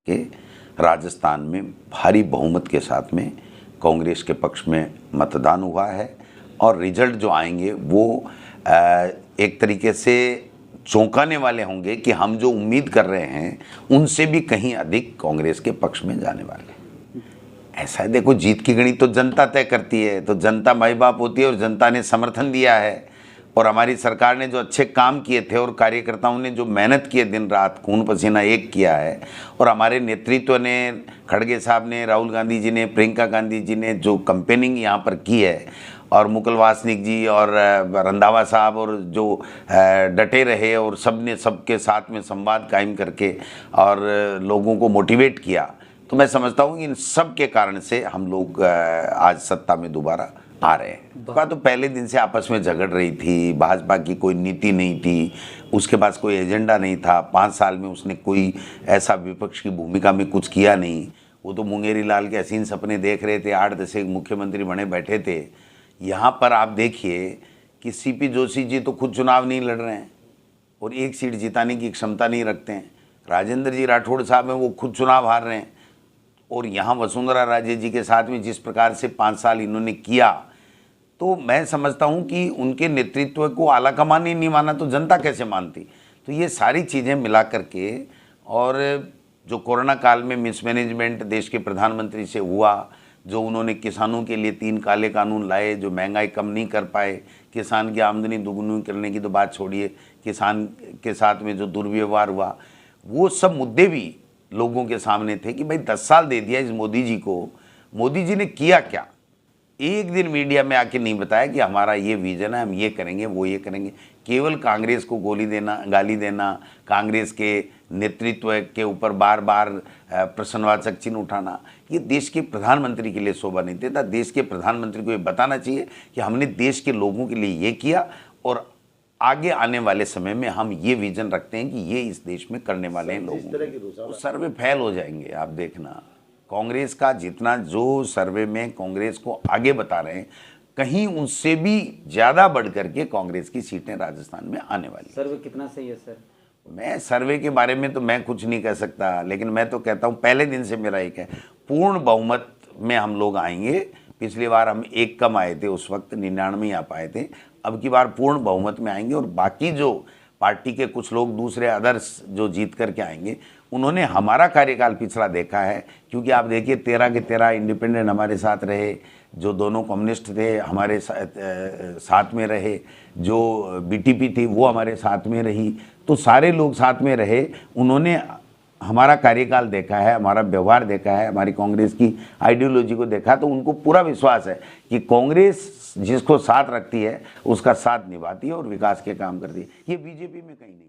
कि राजस्थान में भारी बहुमत के साथ में कांग्रेस के पक्ष में मतदान हुआ है और रिजल्ट जो आएंगे वो एक तरीके से चौंकाने वाले होंगे कि हम जो उम्मीद कर रहे हैं उनसे भी कहीं अधिक कांग्रेस के पक्ष में जाने वाले हैं। ऐसा है, देखो, जीत की गणित तो जनता तय करती है, तो जनता माई बाप होती है और जनता ने समर्थन दिया है और हमारी सरकार ने जो अच्छे काम किए थे और कार्यकर्ताओं ने जो मेहनत की है, दिन रात खून पसीना एक किया है, और हमारे नेतृत्व ने, खड़गे साहब ने, राहुल गांधी जी ने, प्रियंका गांधी जी ने जो कैंपेनिंग यहाँ पर की है, और मुकुल वासनिक जी और रंधावा साहब और जो डटे रहे और सब ने सबके साथ में संवाद कायम करके और लोगों को मोटिवेट किया, तो मैं समझता हूँ कि इन सब के कारण से हम लोग आज सत्ता में दोबारा आ रहे हैं। भाजपा तो पहले दिन से आपस में झगड़ रही थी, भाजपा की कोई नीति नहीं थी, उसके पास कोई एजेंडा नहीं था, 5 साल में उसने कोई ऐसा विपक्ष की भूमिका में कुछ किया नहीं। वो तो मुंगेरी लाल के हसीन सपने देख रहे थे, 8-10 मुख्यमंत्री बने बैठे थे। यहाँ पर आप देखिए कि सीपी जोशी जी तो खुद चुनाव नहीं लड़ रहे हैं और एक सीट जिताने की क्षमता नहीं रखते हैं। राजेंद्र जी राठौड़ साहब हैं, वो खुद चुनाव हार रहे हैं। और यहाँ वसुंधरा राजे जी के साथ में जिस प्रकार से 5 साल इन्होंने किया, तो मैं समझता हूँ कि उनके नेतृत्व को आला कमान ही नहीं माना तो जनता कैसे मानती। तो ये सारी चीज़ें मिला करके, और जो कोरोना काल में मिसमैनेजमेंट देश के प्रधानमंत्री से हुआ, जो उन्होंने किसानों के लिए 3 काले कानून लाए, जो महंगाई कम नहीं कर पाए, किसान की आमदनी दुगुनी करने की तो बात छोड़िए, किसान के साथ में जो दुर्व्यवहार हुआ, वो सब मुद्दे भी लोगों के सामने थे कि भाई 10 साल दे दिया इस मोदी जी को, मोदी जी ने किया क्या? एक दिन मीडिया में आके नहीं बताया कि हमारा ये विजन है, हम ये करेंगे, वो ये करेंगे। केवल कांग्रेस को गाली देना, कांग्रेस के नेतृत्व के ऊपर बार बार प्रश्नवाचक चिन्ह उठाना, ये देश के प्रधानमंत्री के लिए शोभा नहीं देता। देश के प्रधानमंत्री को ये बताना चाहिए कि हमने देश के लोगों के लिए ये किया और आगे आने वाले समय में हम ये विजन रखते हैं कि ये इस देश में करने वाले हैं लोग। सर्वे फेल हो जाएंगे, आप देखना। कांग्रेस का जितना जो सर्वे में कांग्रेस को आगे बता रहे हैं, कहीं उनसे भी ज़्यादा बढ़ करके कांग्रेस की सीटें राजस्थान में आने वाली। सर्वे कितना सही है सर? मैं सर्वे के बारे में तो मैं कुछ नहीं कह सकता, लेकिन मैं तो कहता हूँ पहले दिन से मेरा एक है, पूर्ण बहुमत में हम लोग आएंगे। पिछली बार हम 1 कम आए थे, उस वक्त 99 आ पाए थे। अब की बार पूर्ण बहुमत में आएंगे और बाकी जो पार्टी के कुछ लोग दूसरे अदर्स जो जीत करके आएंगे, उन्होंने हमारा कार्यकाल पिछला देखा है। क्योंकि आप देखिए 13 के 13 इंडिपेंडेंट हमारे साथ रहे, जो दोनों कम्युनिस्ट थे हमारे साथ में रहे, जो बीटीपी थी वो हमारे साथ में रही, तो सारे लोग साथ में रहे। उन्होंने हमारा कार्यकाल देखा है, हमारा व्यवहार देखा है, हमारी कांग्रेस की आइडियोलॉजी को देखा, तो उनको पूरा विश्वास है कि कांग्रेस जिसको साथ रखती है उसका साथ निभाती है और विकास के काम करती है। ये बीजेपी में कहीं नहीं।